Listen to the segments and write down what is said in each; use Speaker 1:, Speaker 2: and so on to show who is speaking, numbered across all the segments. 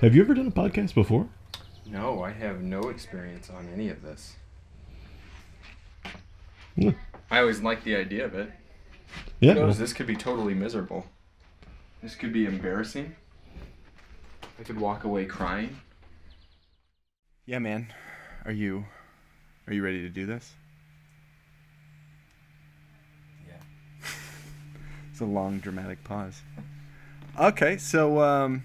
Speaker 1: Have you ever done a podcast before?
Speaker 2: No, I have no experience on any of this.
Speaker 1: Yeah.
Speaker 2: I always liked the idea of it.
Speaker 1: Yeah.
Speaker 2: Who knows?
Speaker 1: Well,
Speaker 2: This could be totally miserable. This could be embarrassing. I could walk away crying.
Speaker 3: Yeah, man. Are you ready to do this?
Speaker 2: Yeah.
Speaker 3: It's a long, dramatic pause. Okay, so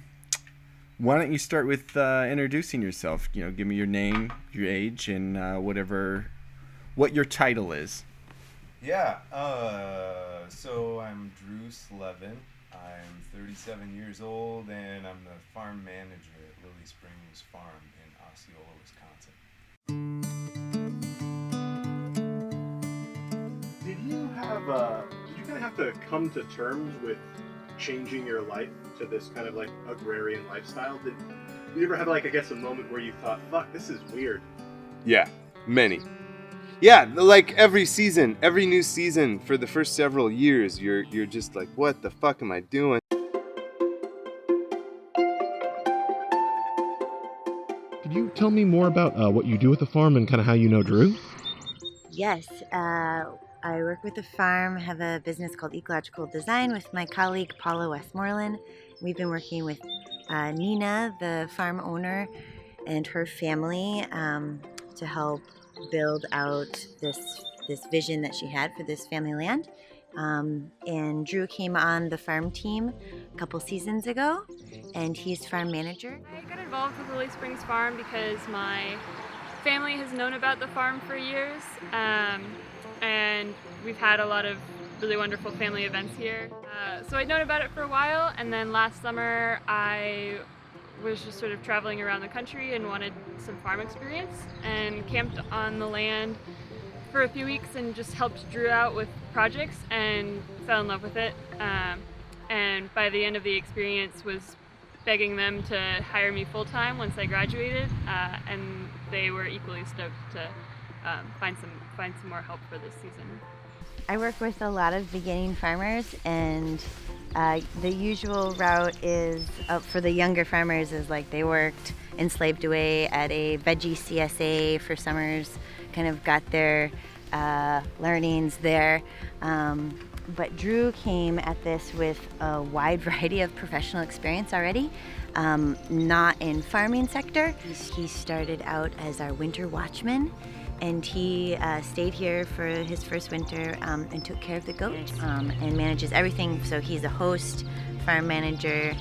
Speaker 3: why don't you start with introducing yourself? You know, give me your name, your age, and what your title is.
Speaker 4: Yeah, so I'm Drew Slevin. I'm 37 years old, and I'm the farm manager at Lily Springs Farm in Osceola, Wisconsin.
Speaker 1: did you kind of have to come to terms with changing your life to this kind of like agrarian lifestyle? Did you ever have like, I guess, a moment where you thought, fuck, this is weird?
Speaker 4: Yeah, many. Yeah, like every season, every new season for the first several years, you're just like, what the fuck am I doing?
Speaker 1: Could you tell me more about what you do at the farm and kind of how you know Drew?
Speaker 5: Yes, I work with the farm, have a business called Ecological Design with my colleague Paula Westmoreland. We've been working with Nina, the farm owner, and her family to help build out this vision that she had for this family land. And Drew came on the farm team a couple seasons ago, and he's farm manager.
Speaker 6: I got involved with Lily Springs Farm because my family has known about the farm for years, and we've had a lot of really wonderful family events here. So I'd known about it for a while, and then last summer I was just sort of traveling around the country and wanted some farm experience, and camped on the land for a few weeks and just helped Drew out with projects and fell in love with it. And by the end of the experience was begging them to hire me full-time once I graduated, and they were equally stoked to find some more help for this season.
Speaker 5: I work with a lot of beginning farmers, and the usual route is for the younger farmers is like they worked enslaved away at a veggie CSA for summers, kind of got their learnings there. But Drew came at this with a wide variety of professional experience already, not in farming sector. He started out as our winter watchman, and he stayed here for his first winter and took care of the goats and manages everything. So he's a host, farm manager,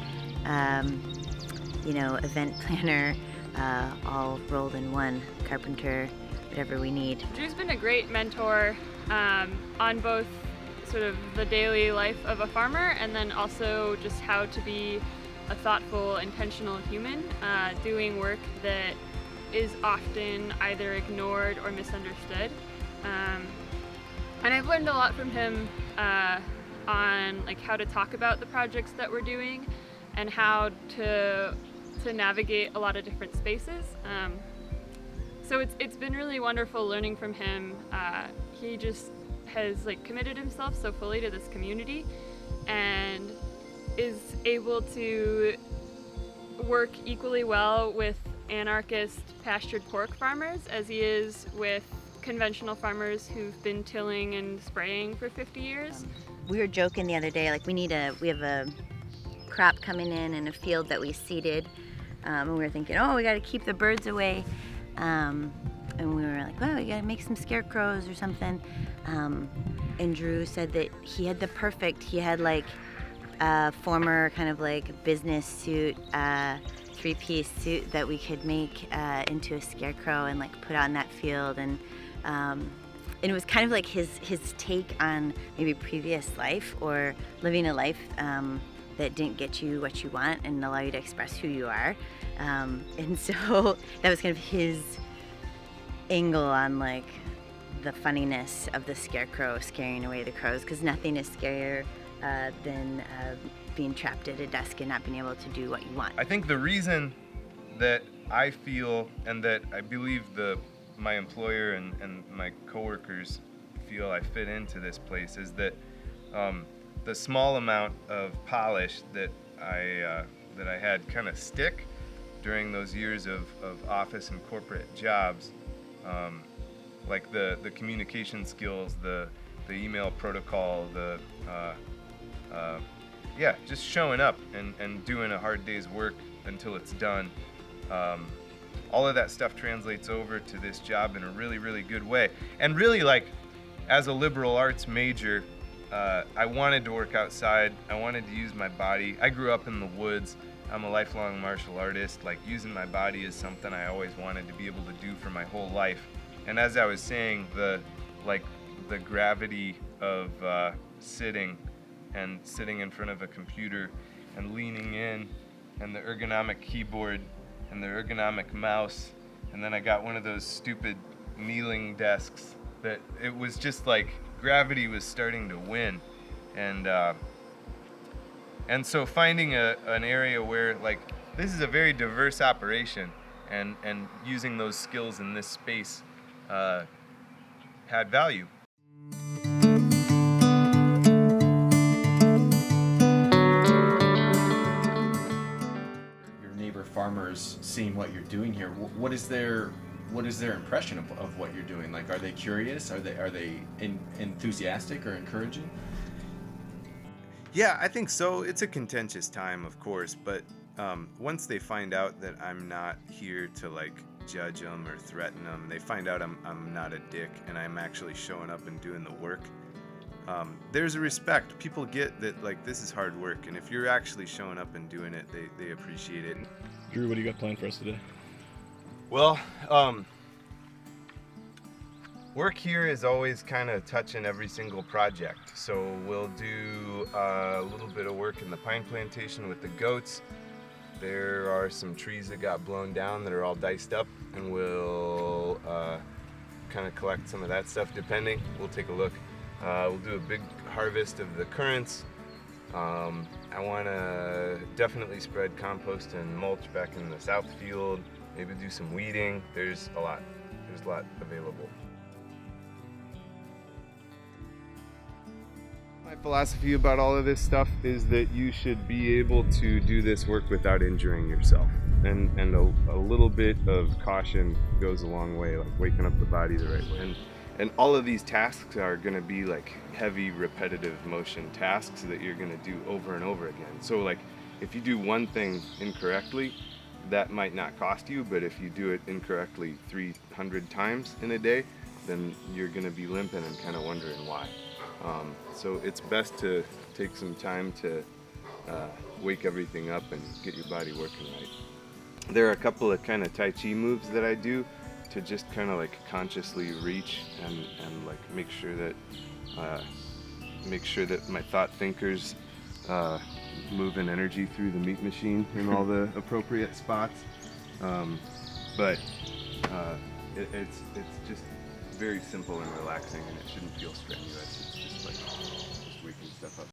Speaker 5: event planner, all rolled in one, carpenter, whatever we need.
Speaker 6: Drew's been a great mentor on both sort of the daily life of a farmer, and then also just how to be a thoughtful, intentional human doing work that is often either ignored or misunderstood. And I've learned a lot from him on like how to talk about the projects that we're doing and how to navigate a lot of different spaces. So it's been really wonderful learning from him. He just has like committed himself so fully to this community and is able to work equally well with anarchist pastured pork farmers as he is with conventional farmers who've been tilling and spraying for 50 years.
Speaker 5: We were joking the other day, like we have a crop coming in a field that we seeded, and we were thinking, oh, we got to keep the birds away, and we were like, well, we got to make some scarecrows or something, and Drew said that he had like a former kind of like business suit, three-piece suit that we could make into a scarecrow and like put on that field, and it was kind of like his take on maybe previous life or living a life that didn't get you what you want and allow you to express who you are, and so that was kind of his angle on like the funniness of the scarecrow scaring away the crows, because nothing is scarier than being trapped at a desk and not being able to do what you want.
Speaker 4: I think the reason that I feel and that I believe my employer and my coworkers feel I fit into this place is that the small amount of polish that I had kind of stick during those years of office and corporate jobs, like the communication skills, the email protocol, yeah, just showing up and doing a hard day's work until it's done. All of that stuff translates over to this job in a really, really good way. And really, like, as a liberal arts major, I wanted to work outside. I wanted to use my body. I grew up in the woods. I'm a lifelong martial artist. Like, using my body is something I always wanted to be able to do for my whole life. And as I was saying, the gravity of sitting in front of a computer and leaning in, and the ergonomic keyboard and the ergonomic mouse, and then I got one of those stupid kneeling desks that it was just like gravity was starting to win. And so finding an area where, like, this is a very diverse operation, and using those skills in this space had value.
Speaker 3: Your neighbor farmers seeing what you're doing here, what is their impression of what you're doing? Like, are they curious? Are they enthusiastic or encouraging?
Speaker 4: Yeah, I think so. It's a contentious time, of course, but once they find out that I'm not here to, like, judge them or threaten them, they find out I'm not a dick and I'm actually showing up and doing the work. There's a respect. People get that, like, this is hard work, and if you're actually showing up and doing it, they appreciate it.
Speaker 7: Drew, what do you got planned for us today?
Speaker 4: Well, work here is always kind of touching every single project. So we'll do a little bit of work in the pine plantation with the goats. There are some trees that got blown down that are all diced up, and we'll kind of collect some of that stuff depending. We'll take a look. We'll do a big harvest of the currants. I want to definitely spread compost and mulch back in the south field. Maybe do some weeding. There's a lot available. My philosophy about all of this stuff is that you should be able to do this work without injuring yourself. And a little bit of caution goes a long way, like waking up the body the right way. And all of these tasks are going to be like heavy, repetitive motion tasks that you're going to do over and over again. So, like, if you do one thing incorrectly, that might not cost you, but if you do it incorrectly 300 times in a day, then you're going to be limping and kind of wondering why. So it's best to take some time to wake everything up and get your body working right. There are a couple of kind of Tai Chi moves that I do to just kind of, like, consciously reach and like make sure that my thought thinkers moving energy through the meat machine in all the appropriate spots. But it's just very simple and relaxing, and it shouldn't feel strenuous. It's just like just waking stuff up.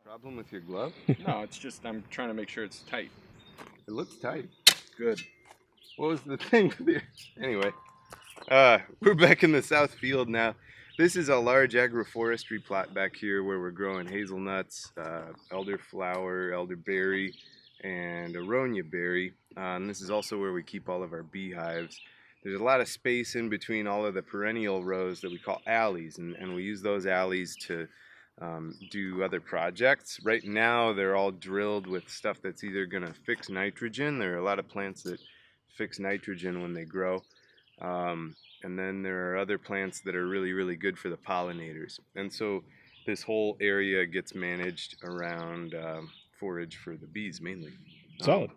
Speaker 4: Problem with your glove?
Speaker 2: No, it's just I'm trying to make sure it's tight.
Speaker 4: It looks tight. Good. What was the thing with your... Anyway, we're back in the south field now. This is a large agroforestry plot back here where we're growing hazelnuts, elderflower, elderberry, and aronia berry. And this is also where we keep all of our beehives. There's a lot of space in between all of the perennial rows that we call alleys, and we use those alleys to do other projects. Right now they're all drilled with stuff that's either going to fix nitrogen. There are a lot of plants that fix nitrogen when they grow. And then there are other plants that are really, really good for the pollinators. And so this whole area gets managed around forage for the bees mainly.
Speaker 7: Solid.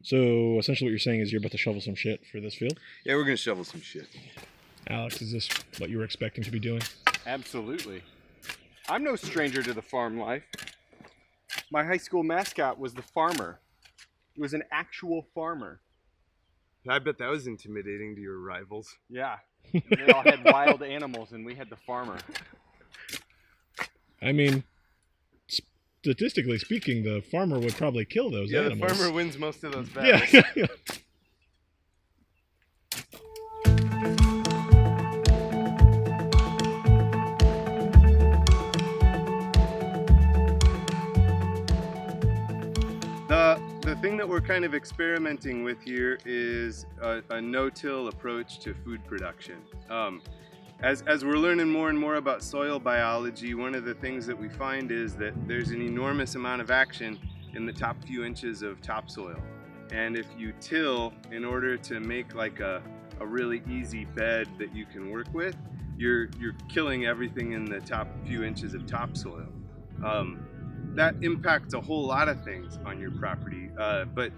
Speaker 7: So essentially what you're saying is you're about to shovel some shit for this field?
Speaker 4: Yeah, we're going to shovel some shit.
Speaker 7: Alex, is this what you were expecting to be doing?
Speaker 3: Absolutely. I'm no stranger to the farm life. My high school mascot was the farmer. He was an actual farmer.
Speaker 4: I bet that was intimidating to your rivals.
Speaker 3: Yeah. They all had wild animals and we had the farmer.
Speaker 7: I mean, statistically speaking, the farmer would probably kill those animals.
Speaker 4: Yeah, the farmer wins most of those battles.
Speaker 7: Yeah.
Speaker 4: The thing that we're kind of experimenting with here is a no-till approach to food production. As we're learning more and more about soil biology, one of the things that we find is that there's an enormous amount of action in the top few inches of topsoil. And if you till in order to make like a really easy bed that you can work with, you're killing everything in the top few inches of topsoil. That impacts a whole lot of things on your property, but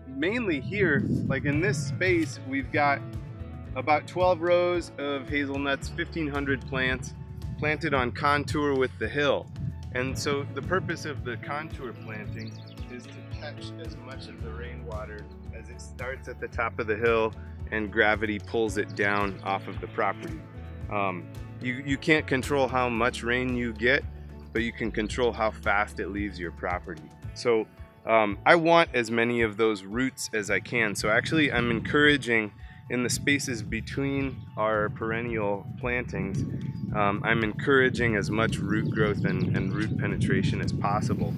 Speaker 4: mainly here, like in this space, we've got about 12 rows of hazelnuts, 1,500 plants planted on contour with the hill. And so the purpose of the contour planting is to catch as much of the rainwater as it starts at the top of the hill and gravity pulls it down off of the property. You can't control how much rain you get, but you can control how fast it leaves your property. So I want as many of those roots as I can. So actually I'm encouraging in the spaces between our perennial plantings, I'm encouraging as much root growth and root penetration as possible.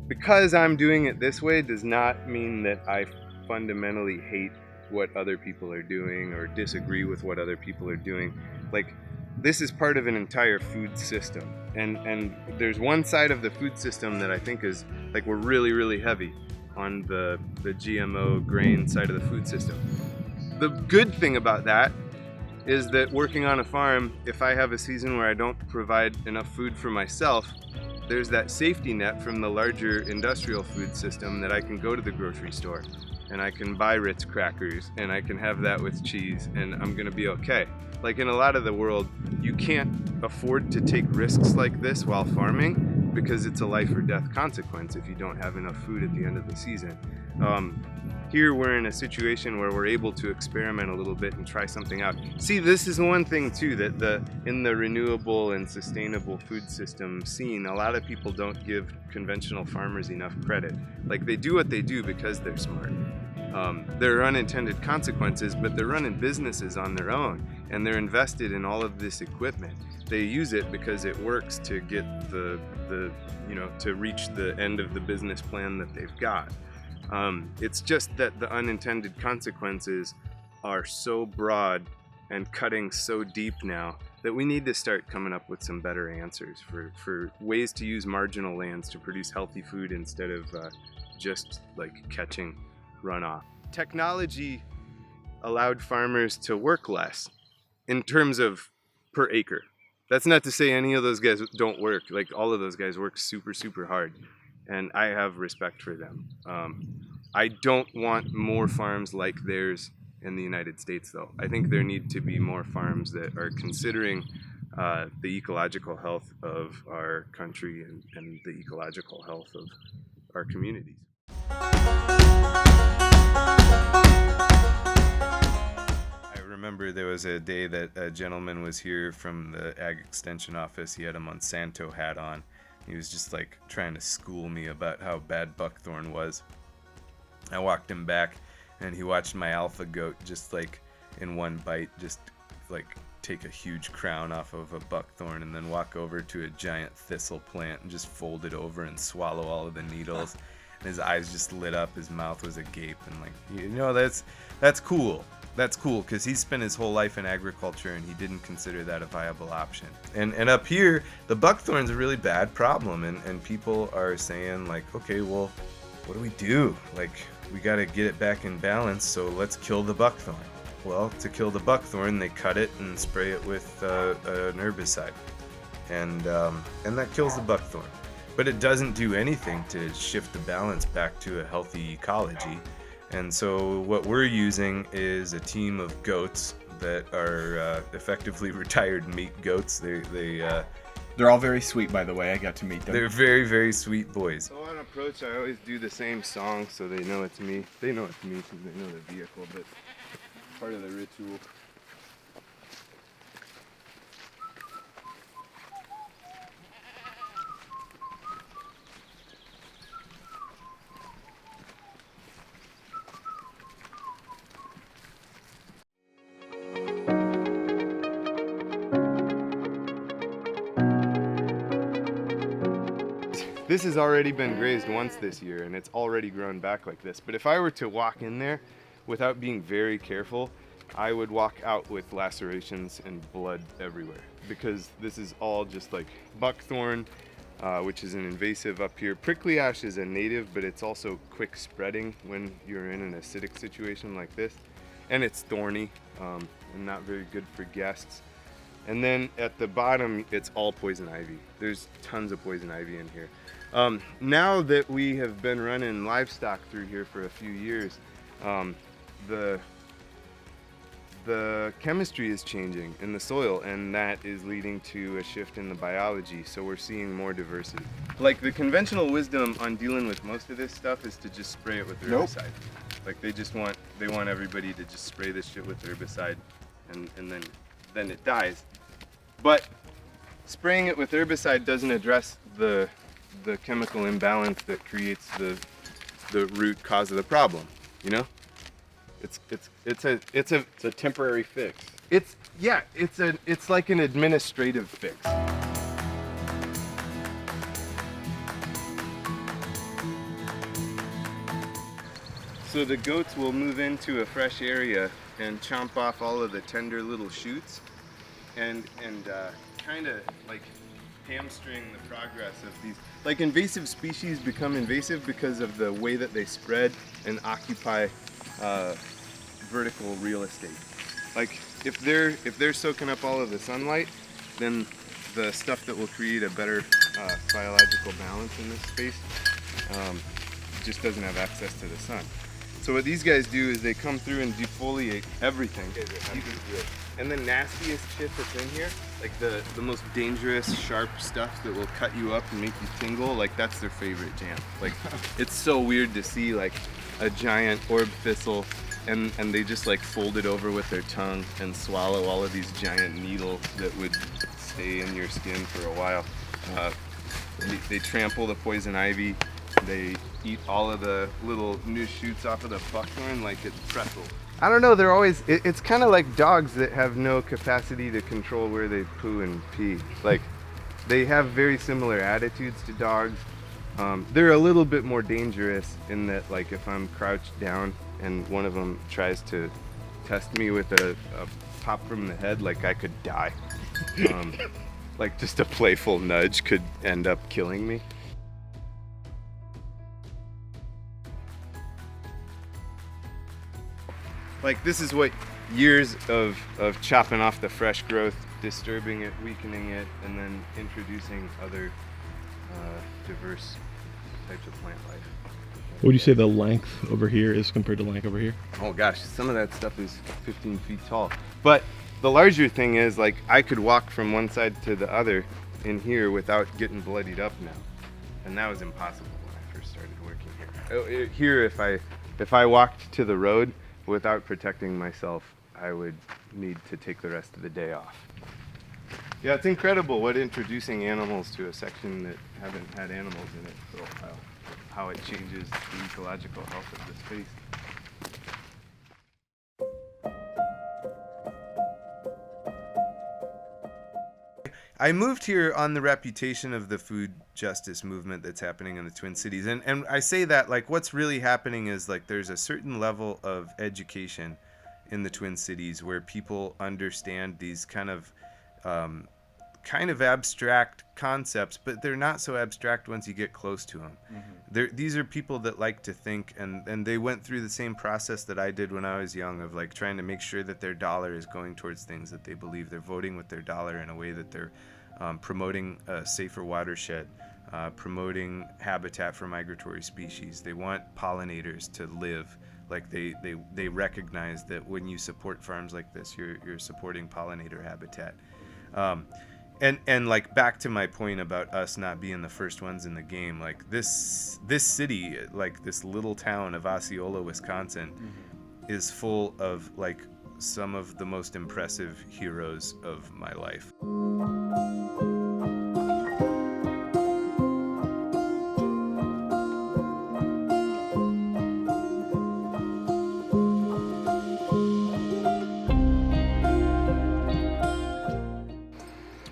Speaker 4: Because I'm doing it this way does not mean that I fundamentally hate what other people are doing or disagree with what other people are doing. Like, this is part of an entire food system. And there's one side of the food system that I think is, like, we're really, really heavy on the GMO grain side of the food system. The good thing about that is that working on a farm, if I have a season where I don't provide enough food for myself, there's that safety net from the larger industrial food system that I can go to the grocery store and I can buy Ritz crackers and I can have that with cheese and I'm gonna be okay. Like in a lot of the world, you can't afford to take risks like this while farming because it's a life or death consequence if you don't have enough food at the end of the season. Here we're in a situation where we're able to experiment a little bit and try something out. See, this is one thing too that in the renewable and sustainable food system scene, a lot of people don't give conventional farmers enough credit. Like, they do what they do because they're smart. There are unintended consequences, but they're running businesses on their own and they're invested in all of this equipment. They use it because it works to get to reach the end of the business plan that they've got. It's just that the unintended consequences are so broad and cutting so deep now that we need to start coming up with some better answers for ways to use marginal lands to produce healthy food instead of just like catching runoff. Technology allowed farmers to work less in terms of per acre. That's not to say any of those guys don't work. Like, all of those guys work super, super hard. And I have respect for them. I don't want more farms like theirs in the United States, though. I think there need to be more farms that are considering the ecological health of our country and the ecological health of our communities. I remember there was a day that a gentleman was here from the Ag Extension Office. He had a Monsanto hat on. He was just like trying to school me about how bad buckthorn was. I walked him back and he watched my alpha goat just like in one bite just like take a huge crown off of a buckthorn and then walk over to a giant thistle plant and just fold it over and swallow all of the needles. And his eyes just lit up, his mouth was agape, and like, you know, that's cool. That's cool, because he spent his whole life in agriculture and he didn't consider that a viable option. And up here, the buckthorn's a really bad problem, and people are saying like, okay, well, what do we do? Like, we got to get it back in balance, so let's kill the buckthorn. Well, to kill the buckthorn, they cut it and spray it with an herbicide, and that kills the buckthorn. But it doesn't do anything to shift the balance back to a healthy ecology. And so what we're using is a team of goats that are effectively retired meat goats.
Speaker 3: They're all very sweet, by the way. I got to meet them.
Speaker 4: They're very, very sweet boys. So on approach, I always do the same song so they know it's me. They know it's me because they know the vehicle, but part of the ritual. This has already been grazed once this year and it's already grown back like this. But if I were to walk in there without being very careful, I would walk out with lacerations and blood everywhere, because this is all just like buckthorn, which is an invasive up here. Prickly ash is a native, but it's also quick spreading when you're in an acidic situation like this. And it's thorny and not very good for guests. And then at the bottom, it's all poison ivy. There's tons of poison ivy in here. Now that we have been running livestock through here for a few years, the chemistry is changing in the soil, and that is leading to a shift in the biology, so we're seeing more diversity. Like, the conventional wisdom on dealing with most of this stuff is to just spray it with herbicide. Like, they want everybody to just spray this shit with herbicide, and then it dies. But spraying it with herbicide doesn't address the chemical imbalance that creates the root cause of the problem, you know? It's a
Speaker 1: temporary fix.
Speaker 4: It's like an administrative fix. So the goats will move into a fresh area and chomp off all of the tender little shoots and kind of like hamstring the progress of these. Like, invasive species become invasive because of the way that they spread and occupy vertical real estate. Like, if they're soaking up all of the sunlight, then the stuff that will create a better biological balance in this space just doesn't have access to the sun. So what these guys do is they come through and defoliate everything. And the nastiest shit that's in here, like the most dangerous, sharp stuff that will cut you up and make you tingle, like, that's their favorite jam. Like, it's so weird to see like a giant orb thistle and they just like fold it over with their tongue and swallow all of these giant needles that would stay in your skin for a while. They trample the poison ivy. They eat all of the little new shoots off of the buckthorn like it's pretzel. I don't know, they're always, it's kind of like dogs that have no capacity to control where they poo and pee. Like, they have very similar attitudes to dogs. They're a little bit more dangerous in that, like, if I'm crouched down and one of them tries to test me with a pop from the head, like, I could die. Like, just a playful nudge could end up killing me. Like, this is what years of chopping off the fresh growth, disturbing it, weakening it, and then introducing other diverse types of plant life.
Speaker 7: What would you say the length over here is compared to length over here?
Speaker 4: Oh gosh, some of that stuff is 15 feet tall. But the larger thing is, like, I could walk from one side to the other in here without getting bloodied up now. And that was impossible when I first started working here. Here, if I walked to the road without protecting myself, I would need to take the rest of the day off. Yeah, it's incredible what introducing animals to a section that haven't had animals in it for a while, how it changes the ecological health of the space. I moved here on the reputation of the food justice movement that's happening in the Twin Cities. And I say that, like, what's really happening is, like, there's a certain level of education in the Twin Cities where people understand these kind of kind of abstract concepts, but they're not so abstract once you get close to them. These are people that like to think, and they went through the same process that I did when I was young, of like trying to make sure that their dollar is going towards things that they believe. They're voting with their dollar in a way that they're promoting a safer watershed, promoting habitat for migratory species. They want pollinators to live. Like they recognize that when you support farms like this, you're supporting pollinator habitat. And like back to my point about us not being the first ones in the game, like this city, like this little town of Osceola, Wisconsin, is full of like some of the most impressive heroes of my life.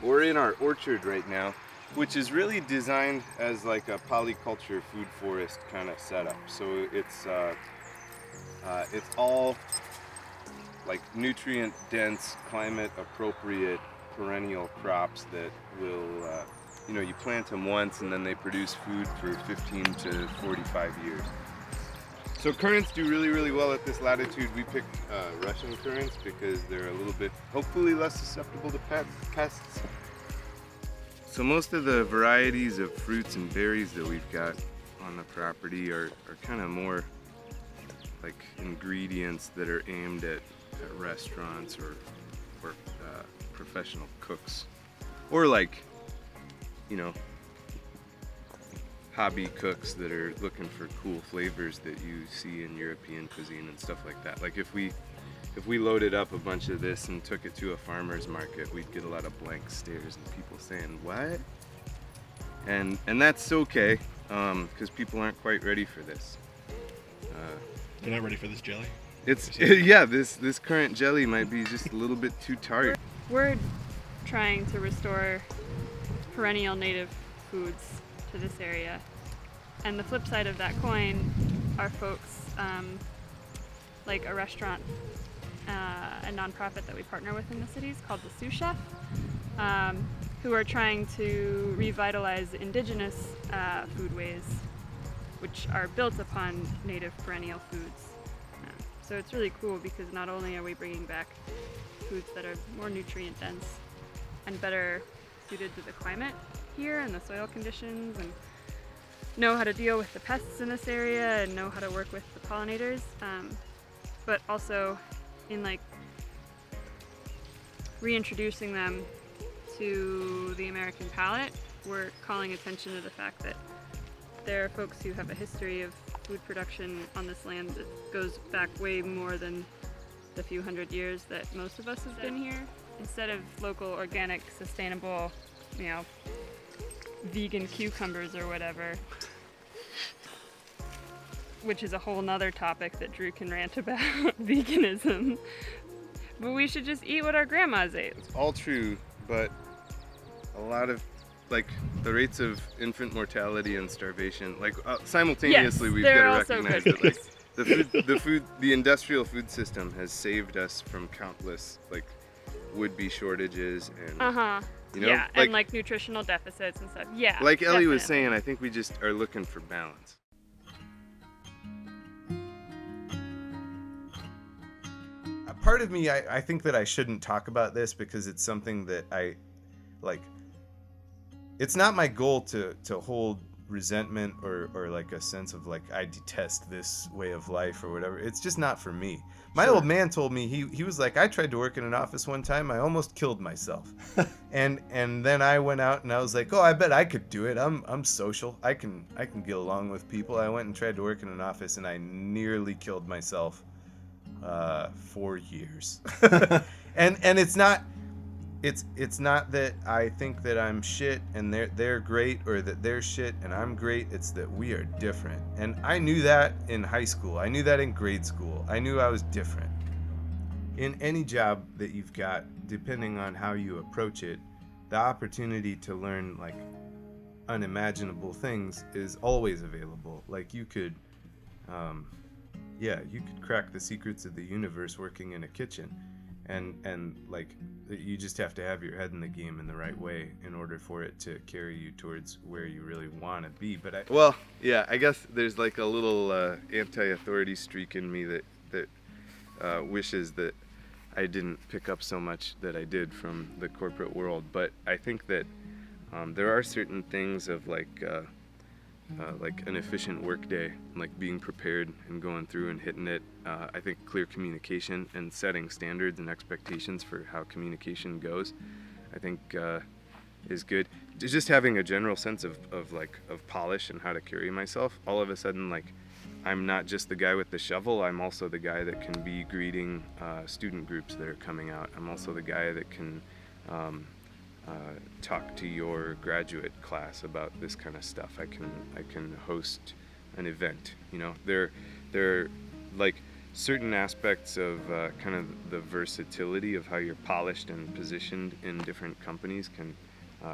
Speaker 4: We're in our orchard right now, which is really designed as like a polyculture food forest kind of setup. So it's all like nutrient dense, climate appropriate perennial crops that will, you plant them once and then they produce food for 15 to 45 years. So currants do really, really well at this latitude. We picked Russian currants because they're a little bit, hopefully, less susceptible to pests. So most of the varieties of fruits and berries that we've got on the property are kind of more like ingredients that are aimed at restaurants or professional cooks, or like, hobby cooks that are looking for cool flavors that you see in European cuisine and stuff like that. Like if we loaded up a bunch of this and took it to a farmer's market, we'd get a lot of blank stares and people saying, "What?" And that's okay, because people aren't quite ready for this.
Speaker 7: They're not ready for this jelly.
Speaker 4: This currant jelly might be just a little bit too tart.
Speaker 6: We're trying to restore perennial native foods to this area. And the flip side of that coin are folks like a restaurant, a nonprofit that we partner with in the cities called the Sous Chef, who are trying to revitalize indigenous foodways, which are built upon native perennial foods. So it's really cool because not only are we bringing back foods that are more nutrient dense and better suited to the climate here and the soil conditions, and know how to deal with the pests in this area and know how to work with the pollinators, but also in like reintroducing them to the American palate, we're calling attention to the fact that there are folks who have a history of food production on this land that goes back way more than the few hundred years that most of us have been here. Instead of local, organic, sustainable, vegan cucumbers or whatever, which is a whole nother topic that Drew can rant about, veganism. But we should just eat what our grandmas ate.
Speaker 4: It's all true, but a lot of the rates of infant mortality and starvation, simultaneously,
Speaker 6: yes,
Speaker 4: we've got to
Speaker 6: also
Speaker 4: recognize that the industrial food system has saved us from countless would-be shortages and
Speaker 6: and nutritional deficits and stuff. Yeah.
Speaker 4: Like Ellie was
Speaker 6: definitely.
Speaker 4: saying, I think we just are looking for balance. Part of me, I think that I shouldn't talk about this because it's something that I like. It's not my goal to hold resentment or a sense of I detest this way of life or whatever. It's just not for me. My old man told me, he was like, I tried to work in an office one time, I almost killed myself. and then I went out and I was like, oh, I bet I could do it. I'm social. I can get along with people. I went and tried to work in an office and I nearly killed myself 4 years. and it's not that I think that I'm shit and they're great, or that they're shit and I'm great. It's that we are different. And I knew that in high school. I knew that in grade school. I knew I was different. In any job that you've got, depending on how you approach it, the opportunity to learn unimaginable things is always available. You could crack the secrets of the universe working in a kitchen. and like you just have to have your head in the game in the right way in order for it to carry you towards where you really want to be. But I guess there's like a little anti-authority streak in me that wishes that I didn't pick up so much that I did from the corporate world. But I think that there are certain things of like an efficient workday, like being prepared and going through and hitting it. I think clear communication and setting standards and expectations for how communication goes, I think is good. Just having a general sense of polish and how to carry myself. All of a sudden, like, I'm not just the guy with the shovel, I'm also the guy that can be greeting student groups that are coming out. I'm also the guy that can talk to your graduate class about this kind of stuff. I can host an event. You know, there are like certain aspects of kind of the versatility of how you're polished and positioned in different companies can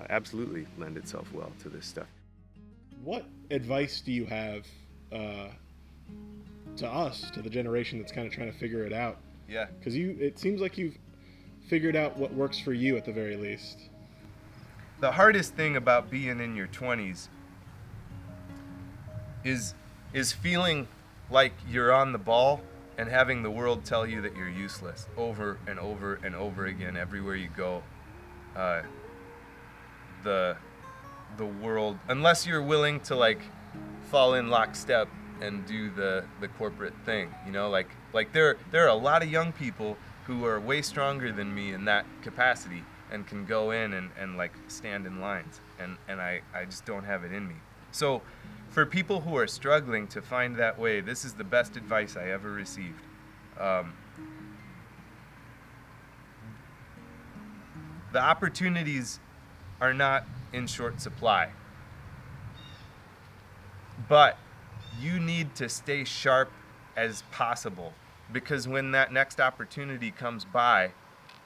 Speaker 4: absolutely lend itself well to this stuff.
Speaker 7: What advice do you have to us, to the generation that's kind of trying to figure it out?
Speaker 4: Yeah.
Speaker 7: Because it seems like you've figured out what works for you at the very least.
Speaker 4: The hardest thing about being in your 20s is feeling like you're on the ball and having the world tell you that you're useless over and over and over again everywhere you go. The world, unless you're willing to like fall in lockstep and do the corporate thing, you know, like there are a lot of young people who are way stronger than me in that capacity and can go in and like stand in lines, and I just don't have it in me. So for people who are struggling to find that way, this is the best advice I ever received. The opportunities are not in short supply, but you need to stay sharp as possible, because when that next opportunity comes by,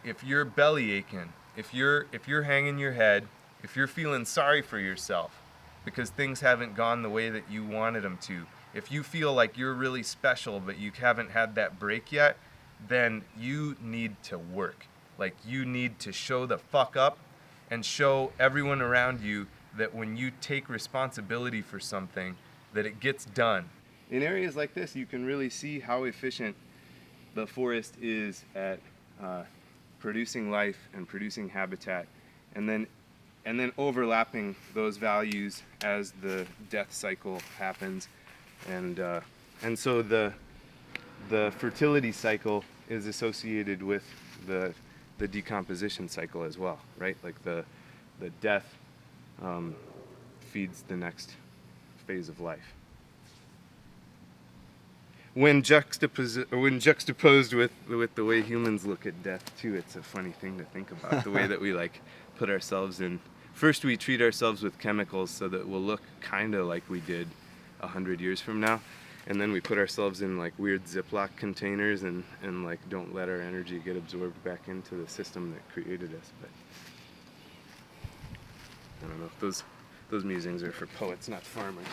Speaker 4: if you're belly aching, if you're hanging your head, if you're feeling sorry for yourself because things haven't gone the way that you wanted them to, if you feel like you're really special but you haven't had that break yet, then you need to work. Like, you need to show the fuck up and show everyone around you that when you take responsibility for something, that it gets done. In areas like this, you can really see how efficient the forest is at producing life and producing habitat, and then overlapping those values as the death cycle happens, and so the fertility cycle is associated with the decomposition cycle as well, right? Like the death feeds the next phase of life. When juxtaposed with the way humans look at death too, it's a funny thing to think about. The way that we like put ourselves in. First, we treat ourselves with chemicals so that we'll look kind of like we did 100 years from now, and then we put ourselves in like weird Ziploc containers and like don't let our energy get absorbed back into the system that created us. But I don't know. Those musings are for poets, not farmers.